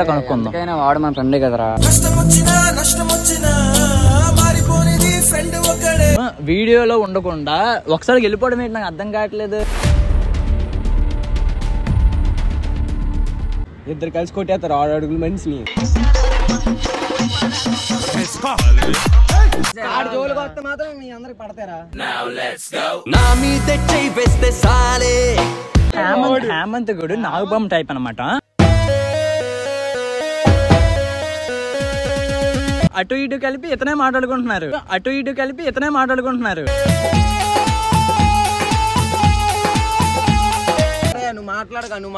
కనుక్కుందాం. వాడు మన ఫ్రెండే కదరా. వీడియోలో ఉండకుండా ఒకసారి వెళ్ళిపోవడం ఏంటి నాకు అర్థం కావట్లేదు. ఇద్దరు కలిసి కొట్టేస్తారు 6 అడుగుల మనిషిని. జోలుకి వస్తే మాత్రం మీ అందరికి పడతారా? హేమంత్ గడు నాగబామ్ టైప్ అనమాట. అటు ఇటు కలిపి ఇతనే మాట్లాడుకుంటున్నారు. నువ్వు మాట్లాడక నువ్వు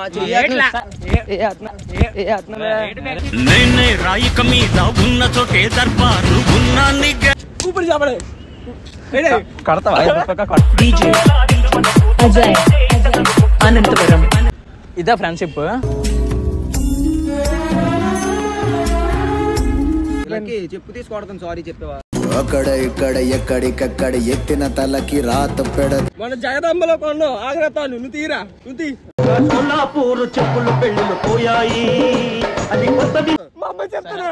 ఇదా ఫ్రెండ్షిప్. చెప్పు తీసుకోవడం సారీ చెప్పేవా? అక్కడ ఇక్కడ ఎక్కడికక్కడ ఎత్తిన తలకి రాత పెడ మన జగదంబలో కొన్నావు. ఆగ్రతాను నువ్వు తీరా నువ్వు చెప్పులు పెళ్ళిళ్ళు పోయాయి. అది కొత్తది. మా అమ్మాయి చెప్తానా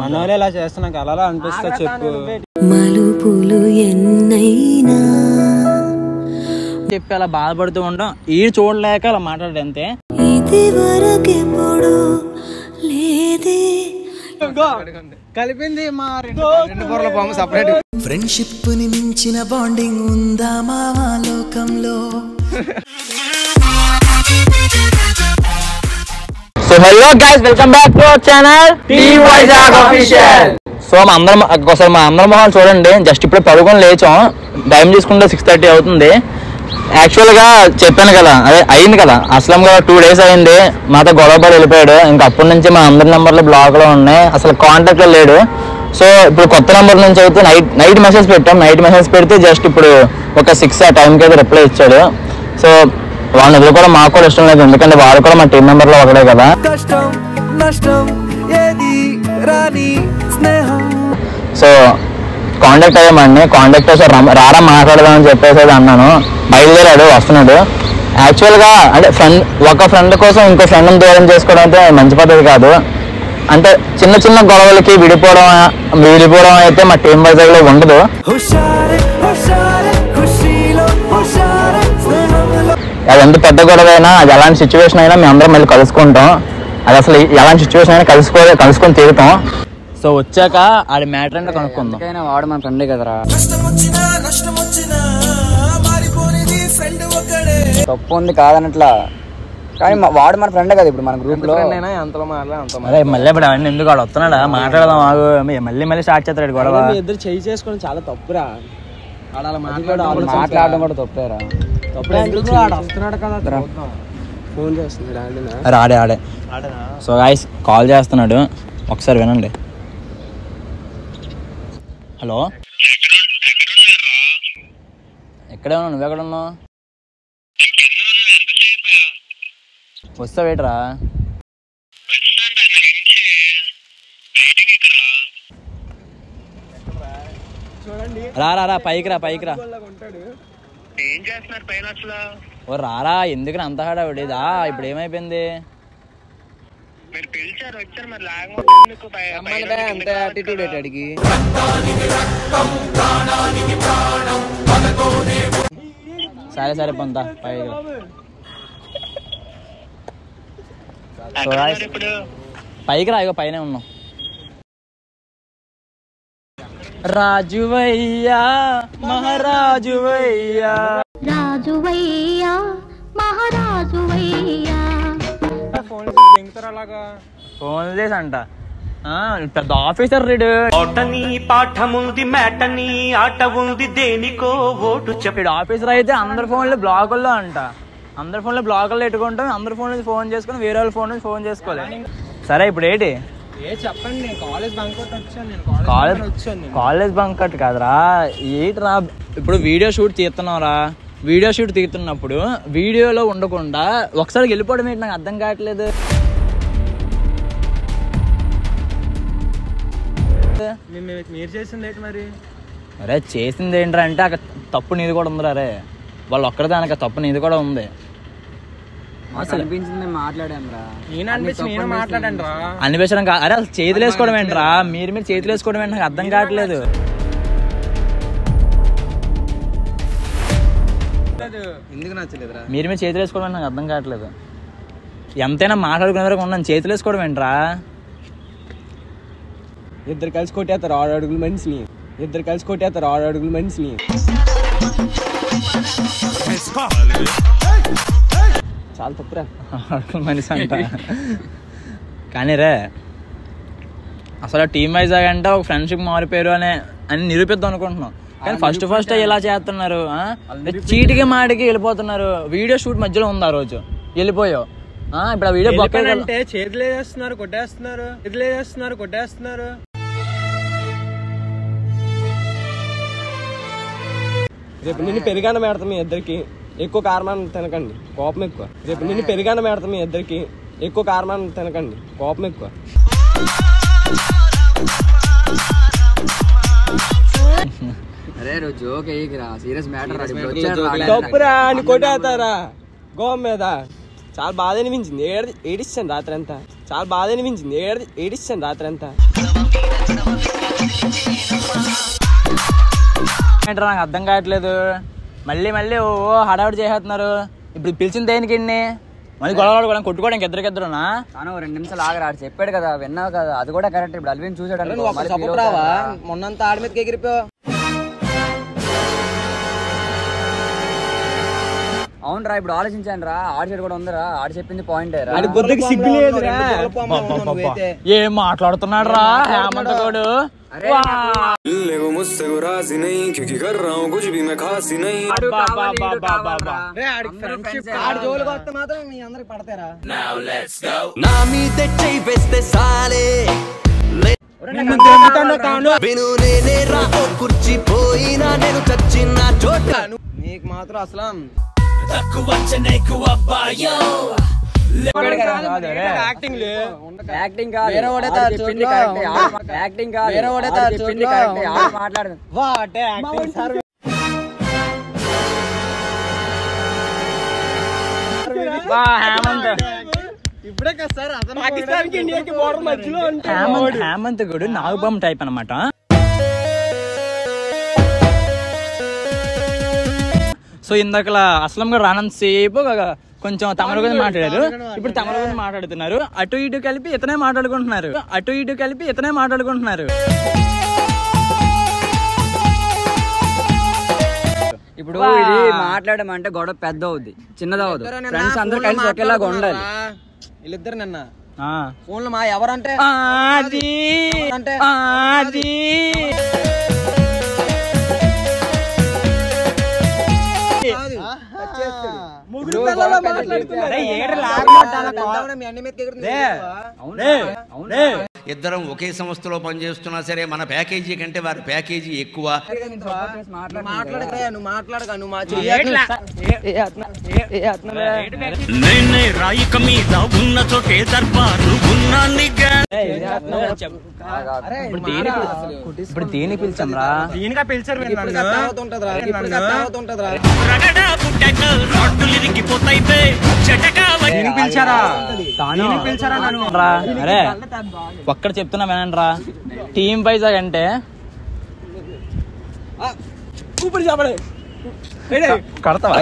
మనోళ్ళు ఇలా చేస్తున్నాక అలా అనిపిస్తా. చెప్పు మలుపులు ఎన్నైనా చెప్పి అలా బాధపడుతూ ఉంటాం. ఈ చూడలేక అలా మాట్లాడే అంతే. ఇది వరకెప్పుడు లేదే కలిపింది మా రెండు పొరల పాము సపరేట్. ఫ్రెండ్షిప్ ని మించిన బాండింగ్ ఉందా మా లోకంలో? So hello guys, welcome back to our channel team Vizag official. So మా అందరం మొహాలు చూడండి. జస్ట్ ఇప్పుడు పడుకొని లేచాం. టైం తీసుకుంటే 6:30 అవుతుంది. యాక్చువల్గా చెప్పాను కదా, అదే అయింది కదా, అస్లం కూడా 2 days అయింది. మాతో గొడవపడి వెళ్ళిపోయాడు. ఇంకా అప్పటి నుంచి మా అందరి నెంబర్లు బ్లాక్లో ఉన్నాయి, అసలు కాంటాక్ట్లో లేడు. సో ఇప్పుడు కొత్త నెంబర్ నుంచి అయితే నైట్ మెసేజ్ పెట్టాం. నైట్ మెసేజ్ పెడితే జస్ట్ ఇప్పుడు ఒక 6 ఆ టైంకి అయితే రిప్లై ఇచ్చాడు. సో వాళ్ళని ఎదుర్కోవడం మాకు కూడా ఇష్టం లేదు, ఎందుకంటే వాడు కూడా మా టీం మెంబర్లో ఒకడే కదా. So contact అయ్యామండి. కాంటాక్ట్ చేసి రారా మాట్లాడదామని చెప్పేసి అన్నాను. బయలుదేరాడు, వస్తున్నాడు. యాక్చువల్గా అంటే ఒక ఫ్రెండ్ కోసం ఇంకో ఫ్రెండ్ని దూరం చేసుకోవడం అయితే మంచి పద్ధతి కాదు. అంటే చిన్న చిన్న గొడవలకి విడిపోవడం అయితే మా టీం వైజాగ్లో ఉండదు. అది ఎంత పెద్ద గొడవ అయినా, అది ఎలాంటి సిచ్యువేషన్ అయినా మేము అందరం మళ్ళీ కలుసుకుంటాం. అది అసలు ఎలాంటి సిచ్యువేషన్ అయినా కలుసుకొని తీరుతాం. సో వచ్చాక ఆడి మ్యాటర్ అంటే కనుక్కుందాం. వాడు మన ఫ్రెండే కదరా. తప్పు ఉంది కాదనట్లా, కానీ వాడు మన ఫ్రెండే కదా. ఇప్పుడు మన గ్రూప్ లో అదే మళ్ళీ ఇప్పుడు అవన్నీ ఎందుకు వాడు వస్తున్నాడా మాట్లాడదాం ఆగు. మళ్ళీ స్టార్ట్ చేస్తాడు గొడవ. ఇద్దరు చేయి చేసుకోవడం చాలా తప్పురా. మాట్లాడడం కూడా తప్పేరా. వస్తున్నాడు కదా, ఫోన్ చేస్తున్నాడు. ఆడే. సో గాయ్స్ కాల్ చేస్తున్నాడు, ఒకసారి వినండి. హలో, ఎక్కడే ఉన్నావు? నువ్వు ఎక్కడ ఉన్నావు? వస్తావేట్రా? రా పైకి రా. ఏం చేస్తున్నారు పైన అసలు? ఓ రారా, ఎందుకు అంత హడావిడిదా? ఇప్పుడు ఏమైపోయింది? మీరు పిలిచారు, వచ్చారు, మరి లేకపోతే అంత యాటిట్యూడ్ అడిగి. సరే పొందా పైకి. పైకి రా, ఇగో పైనే ఉన్నాం. రాజువయ్యా మహారాజువయ్యా, రాజువయ్యా మహారాజువయ్యా. ఫోన్ చేసి అంట పెద్ద ఆఫీసర్ రీడు. పాఠముంది మేటని ఆట ఉంది దేనికో ఓటు చెప్పాడు. ఆఫీసర్ అయితే అందరి ఫోన్లు బ్లాకుల్లో అంట. అందరి ఫోన్లో బ్లాకుల్లో పెట్టుకుంటాం. అందరి ఫోన్ నుంచి ఫోన్ చేసుకుని వేరే వాళ్ళ ఫోన్ నుంచి ఫోన్ చేసుకోవాలి. సరే ఇప్పుడు ఏంటి చెప్పండి. కాలేజ్ బంక్ కొట్టు కాదురా, ఏంటిరా ఇప్పుడు వీడియో షూట్ తీస్తున్నావురా. వీడియో షూట్ తీస్తున్నప్పుడు వీడియోలో ఉండకుండా ఒకసారి వెళ్ళిపోవడం ఏంటి నాకు అర్థం కావట్లేదు. మీరు చేసింది ఏంటి మరి? అరే చేసింది ఏంట్రా అంటే అక్కడ తప్పు నీది కూడా ఉందిరా. రే వాళ్ళు ఒక్కడే దానికి తప్పు నీది కూడా ఉంది. అనిపించడం కాదు, అరే అసలు చేతులు వేసుకోవడం ఏంట్రా, మీరు చేతులు వేసుకోవడం ఏంటి, నాకు అర్థం కావట్లేదు. ఎందుకు నచ్చలేదురా? మీరు చేతులు వేసుకోవడం నాకు అర్థం కావట్లేదు. ఎంతైనా మాట్లాడుకునే వరకు ఉన్నాను, చేతులు వేసుకోవడం ఏంట్రా? ఇద్దరు కలిసి కొట్టేస్తారు 6 అడుగుల మనిషిని, ఇద్దరు కలిసి కొట్టేస్తారు 6 అడుగుల మనిషిని. చాలా తప్పురా అడుగుల మనిషి అంట. కానీ రే అసలు టీమ్ వైజాగ్ అంటే ఒక ఫ్రెండ్షిప్ మారిపోయారు అని నిరూపిద్దాం అనుకుంటున్నాం. కానీ ఫస్ట్ ఇలా చేస్తున్నారు, చీటికి మాటికి వెళ్ళిపోతున్నారు. వీడియో షూట్ మధ్యలో ఉంది, ఆ రోజు వెళ్ళిపోయావు. ఇప్పుడు ఆ వీడియో అంటే చేతులు వేస్తున్నారు, కొట్టేస్తున్నారు, చేతులు వేస్తున్నారు, కొట్టేస్తున్నారు. రేపు నిన్ను పెరిగాన పెడతాం మీ ఇద్దరికి, ఎక్కువ కారణాన్ని తినకండి, కోపం ఎక్కువ. రేపు నిన్ను పెరిగాన పెడతాం మీ ఇద్దరికి, ఎక్కువ కారణాన్ని తినకండి, కోపం ఎక్కువ. తప్పురా అని కొట్టేస్తారా గోవం మీద. చాలా బాధ అనిపించింది, ఏడిస్తాను రాత్రి అంతా. చాలా బాధ అనిపించింది, ఏడిస్తాను రాత్రి అంతా. నాకు అర్థం కావట్లేదు. మళ్ళీ ఓ హడావిడి చేసేస్తున్నారు. ఇప్పుడు పిలిచిన దేనికి మళ్ళీ గొడవలు కొట్టుకోవడానికి ఇద్దరికిద్దరునా? 2 నిమిషాలు ఆగరా, చెప్పాడు కదా, విన్నావు కదా, అది కూడా కరెక్ట్. ఇప్పుడు అల్విన్ చూసాడు, మొన్నంతా ఆడి మీదకి ఎగిరిపోయావు. అవునరా, ఇప్పుడు ఆలోచించాను రా, ఆడి సైడ్ కూడా ఉందిరా, ఆడి చెప్పింది పాయింట్. ఏం మాట్లాడుతున్నాడు రా హేమంత్ గౌడు. నీకు మాత్రం అసలు యాక్టింగ్ కాదు, యాక్టింగ్ కాదు, మాట్లాడదు. హేమంత్ గౌడ్ నాగబామ్ టైప్ అనమాట. సో ఇందాక అస్లం గారు రానంతసేపు కొంచెం తమరు గురించి మాట్లాడారు, ఇప్పుడు తమరు గురించి మాట్లాడుతున్నారు. అటు ఇటు కలిపి ఇతనే మాట్లాడుకుంటున్నారు. ఇప్పుడు ఇది మాట్లాడమంటే గొడవ పెద్ద అవుద్ది, చిన్నదవద్దు. ఫ్రెండ్స్ అందరూ కలిసి ఒకేలాగా ఉండాలి. వీళ్ళిద్దరు నిన్న ఫోన్లు మా ఎవరంటే ఇద్దరం ఒకే సంస్థలో పనిచేస్తున్నా సరే మన ప్యాకేజీ కంటే వారి ప్యాకేజీ ఎక్కువ. ఇప్పుడు దేనికి పిలిచాంరా? దీనిగా పిలిచారు. అరే ఒక్కడ చెప్తున్నా వినండిరా, టీమ్ వైజాగ్ అంటే కడతావా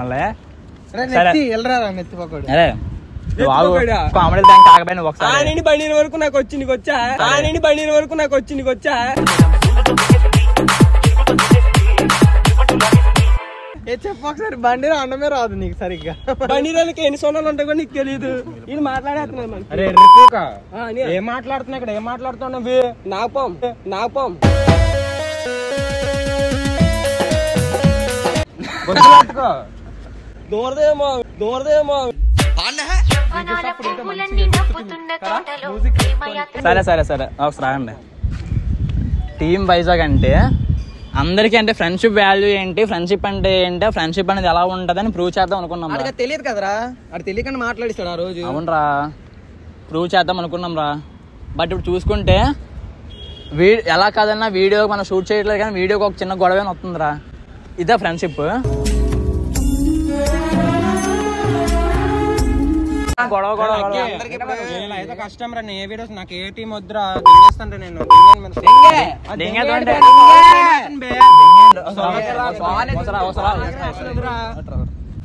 మళ్ళీ? కామెడీ కాకపోయినా ఒకసారి బండి వరకు నాకు వచ్చి నీకు వచ్చా, బండి వరకు నాకు వచ్చి నీకు వచ్చా. చెప్పు ఒకసారి, బండి అన్నమే రాదు నీకు సరిగ్గా. బండి వాళ్ళకి ఎన్ని సోనాలు ఉంటాయి కూడా నీకు తెలియదు. ఇది మాట్లాడేస్తున్నాను. ఏం మాట్లాడుతున్నా ఇక్కడ, ఏం మాట్లాడుతున్నావు? నాగపాం దూరదేమో. సరే ఒకసారి రాగండి. టీమ్ వైజాగ్ అంటే అందరికీ అంటే ఫ్రెండ్షిప్ వాల్యూ ఏంటి, ఫ్రెండ్షిప్ అంటే ఏంటి, ఫ్రెండ్షిప్ అనేది ఎలా ఉంటది అని ప్రూవ్ చేద్దాం అనుకున్నాం. తెలియదు కదరా, అది తెలియకుండా మాట్లాడిస్తాడు ఆ రోజు. అవునరా, ప్రూవ్ చేద్దాం అనుకున్నాం రా. బట్ ఇప్పుడు చూసుకుంటే ఎలా కాదన్నా వీడియో మనం షూట్ చేయట్లేదు కానీ వీడియోకి ఒక చిన్న గొడవ వస్తుందిరా. ఇదే ఫ్రెండ్షిప్. అయితే కష్టం రా. ఏ వీడియోస్ నాకు ఏ టీం వద్దురా. నేను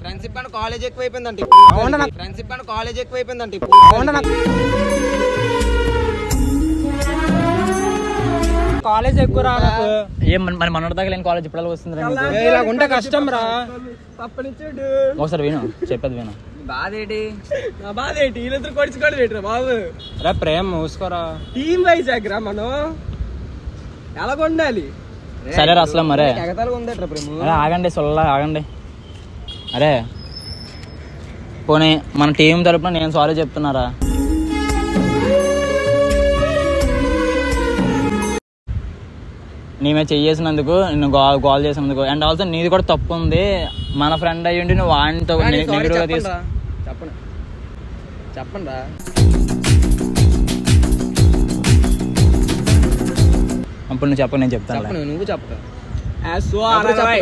ఫ్రెండ్షిప్ అని కాలేజ్ ఎక్కువైపోయిందంటే ఫ్రెండ్షిప్ అని కాలేజ్ ఎక్కువైపోయిందంటే కాలేజ్ ఎక్కువ రా. ఏం మరి మనోడి దాకా లేని కాలేజ్ ఇప్పుడు వస్తుంది ఇలా ఉంటే కష్టం రా. తప్పనిచ్చాడు. ఒకసారి విను, చెప్పేది విను. బాధేటి నా బాధ ఏంటి? వీళ్ళిద్దరు కొడుచుకోవడం ఏంటి బాబు? రా ప్రేమ మూసుకోరా. టీం వైజాగ్ రా మనం ఎలాగొండాలి. సరే అసలు మరే ఎగతాలుగా ఉందట్రా ప్రేమ. ఆగండి సొల్లా ఆగండి. అరే పోనీ మన టీం తరపున నేను సారీ చెప్తున్నారా? నేమే చెయ్యేసినందుకు నిన్ను కాల్ చేసినందుకు. అండ్ ఆల్సో నీది కూడా తప్పు ఉంది. మన ఫ్రెండ్ అయ్యుండి నువ్వు వాడితో చెప్పండి రా. అప్పుడు నువ్వు చెప్పు, నేను చెప్తాను. నువ్వు చెప్పు. సారీ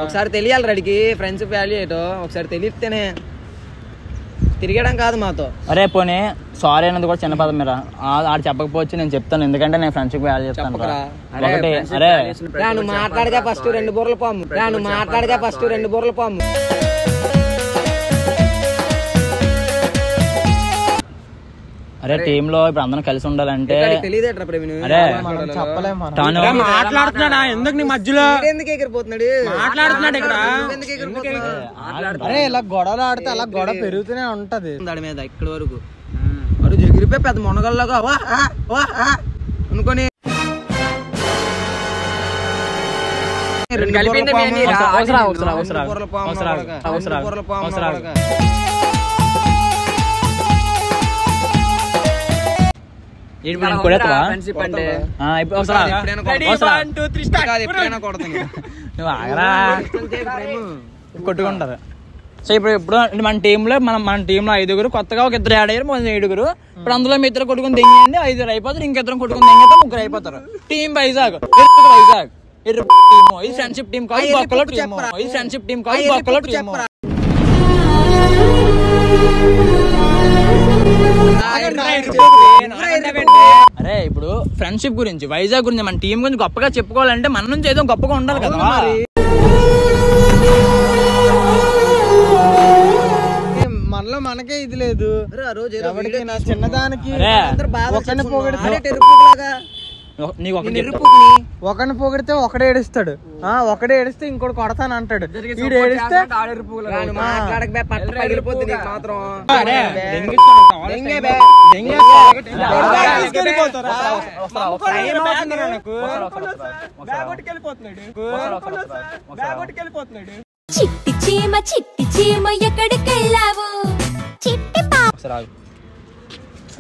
ఒకసారి తెలియాలి రెడీకి ఫ్రెండ్షిప్ వాల్యూ ఏటో ఒకసారి తెలిస్తేనే తిరిగడం కాదు మాతో. అరే పోనీ సారీ అన్నది కూడా చిన్న పదం మీరా. ఆడు చెప్పకపోవచ్చు, నేను చెప్తాను. ఎందుకంటే నేను ఫ్రెండ్షిప్ వాల్యూ చెప్తాను. ఒకటి అరే నువ్వు మాట్లాడగా ఫస్ట్ 2 బూరల పాము. నువ్వు మాట్లాడగా ఫస్ట్ 2 బూరల పాము. అరే టీమ్ లో ఇప్పుడు అందరం కలిసి ఉండాలంటే తెలియదేట్రా ప్రవీణ్. అరే మాట్లాడుతున్నాడా? ఎందుకు నీ మధ్యలో ఎందుకు ఎగిరిపోతున్నాడు? మాట్లాడుతున్నాడు ఇక్కడ. అరే ఇలా గొడవలు ఆడితే అలా గొడవ పెరుగుతూనే ఉంటది దాని మీద ఇక్కడి వరకు అడు ఎగిరిపోయి పెద్ద మునగల్లాగా అనుకొని కొట్టుకుంటారు. సో ఇప్పుడు మన టీంలో మన టీంలో 5 కొత్తగా ఒక 2 యాడ్ అయ్యారు, 7. ఇప్పుడు అందులో మీ 2 కొట్టుకుని దింగండి, 5 అయిపోతారు. ఇంకిద్దరు కొట్టుకుని దింగితే 3 అయిపోతారు. టీం వైజాగ్ ఇది ఫ్రెండ్షిప్ టీం కాదు, బొక్కలో టీం. ఇది ఫ్రెండ్షిప్ టీం కాదు, బొక్కలో టీం. అరే ఇప్పుడు ఫ్రెండ్షిప్ గురించి, వైజాగ్ గురించి, మన టీం గురించి గొప్పగా చెప్పుకోవాలంటే మన నుంచి ఏదో గొప్పగా ఉండాలి కదా. మనలో మనకే ఇది లేదు. చిన్నదానికి ఒకరిని పొగిడితే ఒకడే ఏడుస్తాడు, ఒకడే ఏడిస్తే ఇంకోటి కొడతాను అంటాడు. వీడు ఏడిస్తే చిట్టి చీమ ఎక్కడికెళ్ళావు?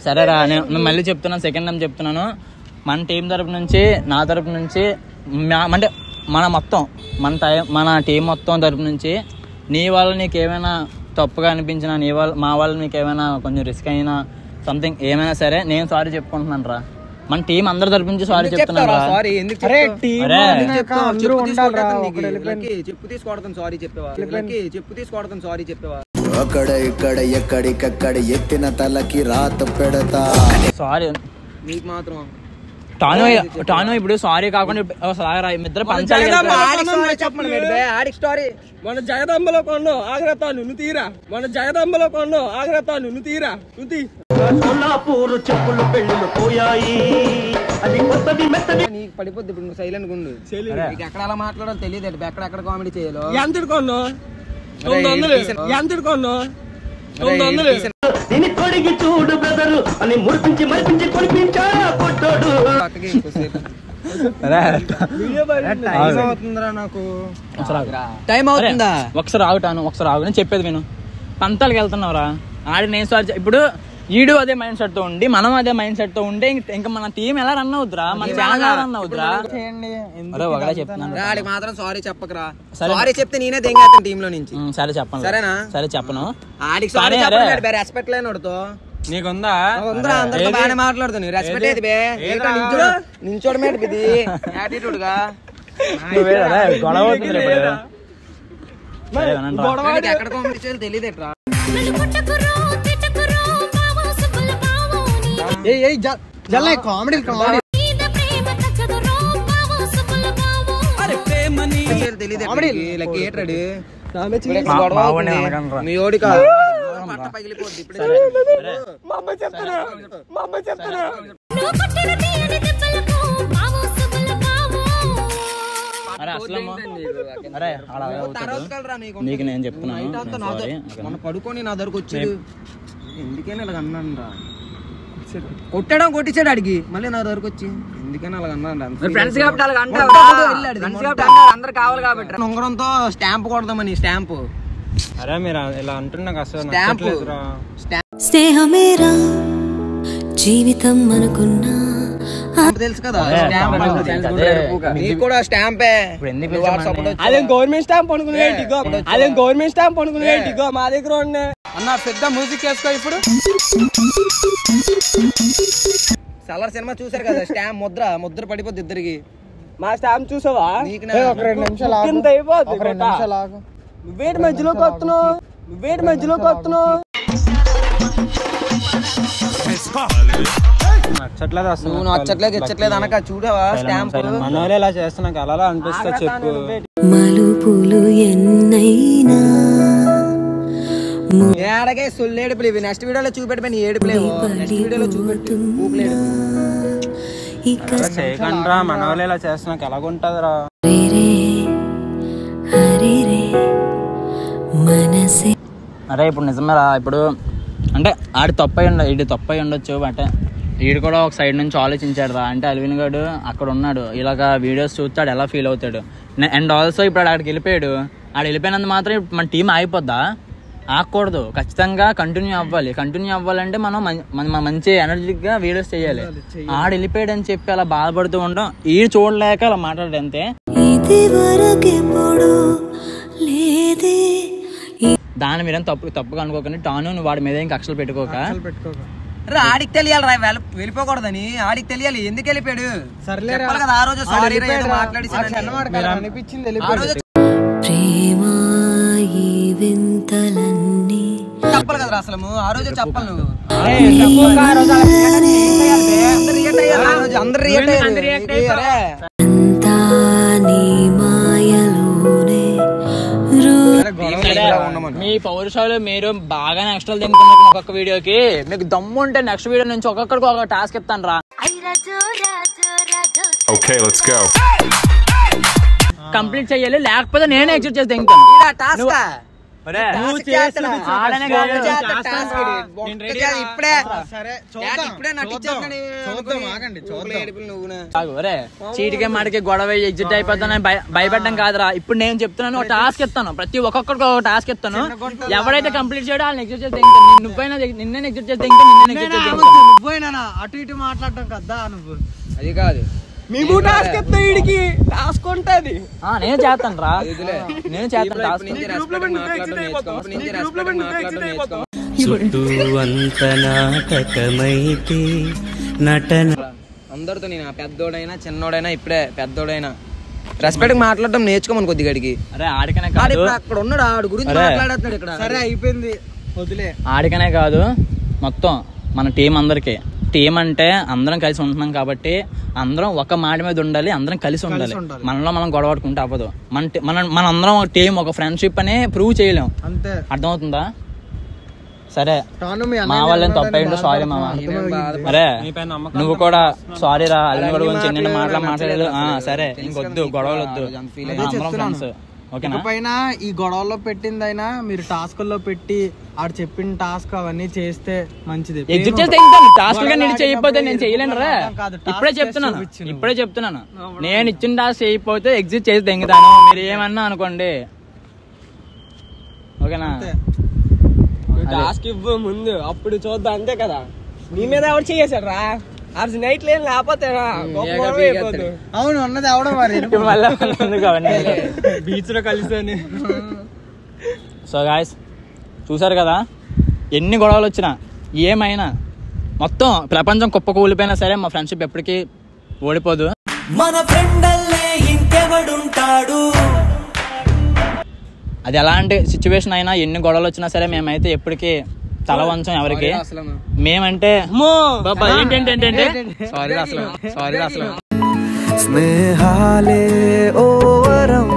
సరేరా నేను మళ్ళీ చెప్తున్నాను, సెకండ్ టైం చెప్తున్నాను. మన టీం తరపు నుంచి, నా తరపు నుంచి, అంటే మన టీం మొత్తం తరపు నుంచి నీ వల్ల నీకేమైనా తప్పుగా అనిపించినా, మా వల్ల నీకేమైనా కొంచెం రిస్క్ అయినా సంథింగ్ ఏమైనా సరే నేను సారీ చెప్పుకుంటున్నాను రా. మన టీం అందరి తరపు నుంచి సారీ చెప్తున్నాను రా. అక్కడ ఇక్కడ ఎక్కడికక్కడ ఎత్తిన తలకి రాత పెడతా. సారీ నీకు మాత్రం టాను ఇప్పుడు సారీ కాకుండా ఇద్దరు పంచాలి. మన జగదంబలో కొన్నావు ఆగ్రతాను నువ్వు తీరా. మన జగదంబలో కొన్నావు ఆగ్రతాను నువ్వు తీరా. నీకు పడిపోద్ది ఇప్పుడు నువ్వు సైలెంట్ గుండు. నీకు ఎక్కడ అలా మాట్లాడాలో తెలియదు. ఎక్కడ కామెడీ చేయాలో. ఎంత కొన్నావు? 900. ఎంత కొన్నావు? 900. చూడు బ్రదరు అని మురిపించి మరిపించి కొనిపించా కొట్టాడు. టైం అవుతుందా? ఒకసారి ఆగుతాను, ఒకసారి ఆగు. నేను చెప్పేది విను. పంతాలకు వెళ్తున్నావురా. ఆడి నేను సారీ ఇప్పుడు ఈడు అదే మైండ్ సెట్ తో ఉండి, మనం అదే మైండ్ సెట్ తో ఉంటే ఇంకా మన టీం ఎలా రన్ అవుతురా, మన ఛానల్ ఎలా రన్ అవుతురా? ఒకటే చెప్తున్నాను, మాత్రం సారీ చెప్పకరా. సారీ చెప్తే నేనే దెంగేస్తాను టీమ్ లో నుంచి. సరే చెప్పను. సరేనా? సరే చెప్పను. ఆడికి రెస్పెక్ట్ లేనోడుతో నీకుందా ఉందిరా, అందరితో బాగానే మాట్లాడుతుంది. రెస్పెక్ట్ ఏది బే? నించోడు మేట ఇది యాటిట్యూడ్ గా. ఎక్కడ కామెడీ చేయాలి తెలియదు ఎట్రా. కామెడీ మీ ఓడి కాదు పగిలిపోద్ది ఇప్పుడే. నీకు నేను చెప్తున్నాను మన పడుకొని నా దగ్గరకు వచ్చాడు. ఎందుకైనా ఇలా అన్నాను రా. కొట్టడం కొట్టించాడు అడిగి మళ్ళీ నా దగ్గరకు వచ్చి ఎందుకైనా అలా అన్నాను. అందరు కావాలి కాబట్టి ఉంగరంతో స్టాంప్ కొడదామని. స్టాంపు అరే మీరు ఇలా అంటున్నా అసలు స్నేహమేరా జీవితం అనుకున్నా తెలుసు కదా నీకు కూడా స్టాంపే. అదే గవర్నమెంట్ స్టాంప్ అనుకునే అదే గవర్నమెంట్ స్టాంప్ అనుకునే మా దగ్గర అన్న పెద్ద మ్యూజిక్ వేసుకో. ఇప్పుడు సలార్ సినిమా చూసారు కదా, స్టాంప్ ముద్ర పడిపోద్ది ఇద్దరికి. మా స్టాంప్ చూసావా? ఒక 2 నిమిషాలు నువ్వేటి మధ్యలోకి వస్తున్నావు? నువ్వు నచ్చట్లేదు ఇచ్చట్లేదు అనక చూడవా స్టాంప్. మనోళ్ళు ఇలా చేస్తున్నాక అలా అనిపిస్తా చెప్పు. మలుపులు ఎన్నైనా ఏడగే సొల్లేడుపులు ఇవి. నెక్స్ట్ వీడియోలో చూపెట్టి ఏడుపులేవు. నెక్స్ట్ వీడియోలో చూపెట్టు చేయకండ్రా. మనోళ్ళు ఇలా చేస్తున్నాక ఎలాగుంటదిరా? అరే ఇప్పుడు నిజమేరా. ఇప్పుడు అంటే ఆడి తప్పై ఉండొచ్చు. బట్ వీడు కూడా ఒక సైడ్ నుంచి ఆలోచించాడు రా. అంటే అల్విన్ గారు అక్కడ ఉన్నాడు, ఇలాగ వీడియోస్ చూస్తాడు, ఎలా ఫీల్ అవుతాడు. అండ్ ఆల్సో ఇప్పుడు ఆడికి వెళ్ళిపోయాడు. ఆడిపోయినందుకు మాత్రం మన టీం ఆగిపోద్దా? ఆగకూడదు, ఖచ్చితంగా కంటిన్యూ అవ్వాలంటే మనం మంచి ఎనర్జెటిక్గా వీడియోస్ చేయాలి. ఆడు వెళ్ళిపోయాడు అని చెప్పి అలా బాధపడుతూ ఉంటాం. ఈ చూడలేక అలా మాట్లాడదు అంతే. దాని మీద తప్పుగా అనుకోకండి. టాను నువ్వు వాడి మీద ఇంకా అక్షలు పెట్టుకోక. ఆడికి తెలియాలి రా వెళ్ళిపోకూడదని. ఆడికి తెలియాలి ఎందుకు వెళ్ళిపోయాడు. సర్లే కదా ఆ రోజు సారీ మాట్లాడి చెప్పాలి కదా అసలు. ఆ రోజు చెప్పాలి నువ్వు. అందరు మీ పౌరుషాలు మీరు బాగానే ఎక్స్ట్రా తింటున్నారు ఒక్కొక్క వీడియోకి. మీకు దమ్ము ఉంటే నెక్స్ట్ వీడియో నుంచి ఒక్కొక్కడికి ఒక టాస్క్ ఇస్తాను రా. కంప్లీట్ చెయ్యాలి, లేకపోతే నేనే ఎగ్జిట్ చేసి దింగుతాను. చీటికే మాటికి గొడవ ఎగ్జిట్ అయిపోతానని భయపడ్డం కాదురా. ఇప్పుడు నేను చెప్తున్నాను, ఒక టాస్క్ ఇస్తాను. ప్రతి ఒక్కొక్కడికి ఒక టాస్క్ ఇస్తాను. ఎవరైతే కంప్లీట్ చేయడో వాళ్ళని ఎగ్జిట్ చేసి దింగుతాను. నువ్వైనా నిన్నే ఎగ్జిట్ చేసి దింగుతాను. నువ్వైనా అటు ఇటు మాట్లాడటం కదా నువ్వు. అది కాదు మేము టాస్క్ ఇస్తా. వీడికి టాస్క్ ఉంటది. నేను చేస్తాను రా. నేను చేస్తాను టాస్క్. అందరితో నేను పెద్దోడైనా చిన్నోడైనా ఇప్పుడే పెద్దోడైనా రెస్పెక్ట్ మాట్లాడడం నేర్చుకోమని కొద్దిగా అడిగి. అరే ఆడికనే కాదు, అక్కడ ఉన్నాడు ఆడి గురించి మాట్లాడుతున్నాడు ఇక్కడ. సరే అయిపోయింది వదిలే. ఆడికనే కాదు మొత్తం మన టీం అందరికి. టీం అంటే అందరం కలిసి ఉంటున్నాం కాబట్టి అందరం ఒక మాట మీద ఉండాలి, అందరం కలిసి ఉండాలి. మనలో మనం గొడవడుకుంటే అవ్వదు. మన అందరం ఒక టీం, ఒక ఫ్రెండ్షిప్ అని ప్రూవ్ చేయలేం. అంతే, అర్థమవుతుందా? సరే మా వాళ్ళని తప్పేంటో సారీ మామ. అరే నువ్వు కూడా సారీ రా. అల్లిని కూడా కొంచెం నిన్న మాట్లాడలేదు. సరే ఇంకొద్దు, గొడవలు వద్దు. పైన ఈ గొడవల్లో పెట్టిందైనా మీరు టాస్క్ లో పెట్టి ఆడు చెప్పిన టాస్క్ అవన్నీ చేస్తే మంచిది. ఎగ్జిట్ చేస్తే టాస్క్ గా నేను చేయకపోతే నేను చేయలేను రా. ఇప్పుడే చెప్తున్నాను నేను ఇచ్చిన టాస్క్ చేయకపోతే ఎగ్జిట్ చేసి తెంగుతాను. మీరు ఏమన్నా అనుకోండి, ఓకేనా? టాస్క్ ఇవ్వు ముందు, అప్పుడు చూద్దాం. అంతే కదా. నీ మీద ఎవరు చేసాడు రా? నైట్ లేని లేకపోతే అవును ఉన్నది అవడం మరి బీచ్ లో కలిసి. సో గాయ్స్ చూసారు కదా, ఎన్ని గొడవలు వచ్చినా ఏమైనా మొత్తం ప్రపంచం కుప్పకూలిపోయినా సరే మా ఫ్రెండ్షిప్ ఎప్పటికీ ఓడిపోదు. మన ఫ్రెండల్లే ఇంకెవడుంటాడు. అది ఎలాంటి సిచ్యువేషన్ అయినా ఎన్ని గొడవలు వచ్చినా సరే మేమైతే ఎప్పటికీ తల వంచం ఎవరికి. మేమంటే సారీ అసలు స్నేహాలే ఓవరం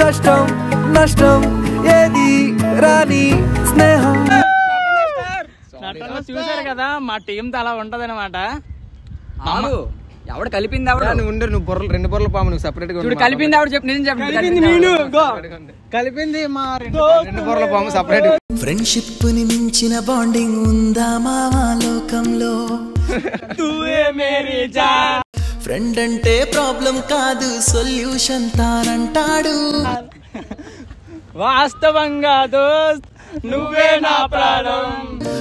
కష్టం నష్టం ఏది రాని స్నేహం. చూసారు కదా మా టీం తో అలా ఉంటది అనమాట. ఎవడు కలిపింది ఆవిడ ఉండు, నువ్వు బుర్రలు 2 బుర్రల పాము నువ్వు సెపరేట్ గా కలిపింది ఆవిడ చెప్పు, నేను కలిపింది మా 2 బుర్రల పాము సెపరేట్. ఫ్రెండ్షిప్ ని మించిన బాండింగ్ ఉందా మావా లోకంలో. ఫ్రెండ్ అంటే ప్రాబ్లం కాదు సొల్యూషన్ తానంటాడు. వాస్తవంగా దోస్త్ నువ్వే నా ప్రాణం.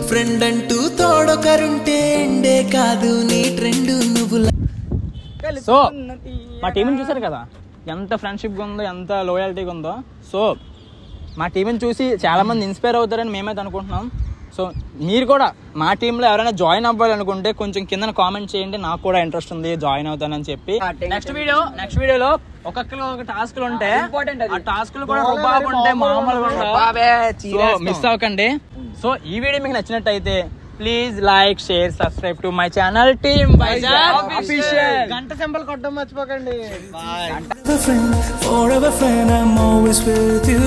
ఫ్రెండ్ అంటూ తోడొకరుంటే ఎండే కాదు నీ ట్రెండ్ నువ్వు. సో మా టీంని చూసారు కదా ఎంత ఫ్రెండ్షిప్గా ఉందో, ఎంత లోయాలిటీగా ఉందో. సో మా టీంని చూసి చాలా మంది ఇన్స్పైర్ అవుతారని మేమైతే అనుకుంటున్నాం. సో మీరు కూడా మా టీంలో ఎవరైనా జాయిన్ అవ్వాలనుకుంటే కొంచెం కింద కామెంట్ చేయండి, నాకు కూడా ఇంట్రెస్ట్ ఉంది జాయిన్ అవుతానని చెప్పి. నెక్స్ట్ వీడియోలో ఒక్కొక్కరు ఒక టాస్క్లు ఉంటాయి, ఆ టాస్క్లు కూడా ఉంటే మామూలుగా మిస్ అవ్వకండి. సో ఈ వీడియో మీకు నచ్చినట్టయితే please like share subscribe to my channel team Vizag official. గంట సింబల్ కొట్టడం మర్చిపోకండి. Forever friend, I'm always with you.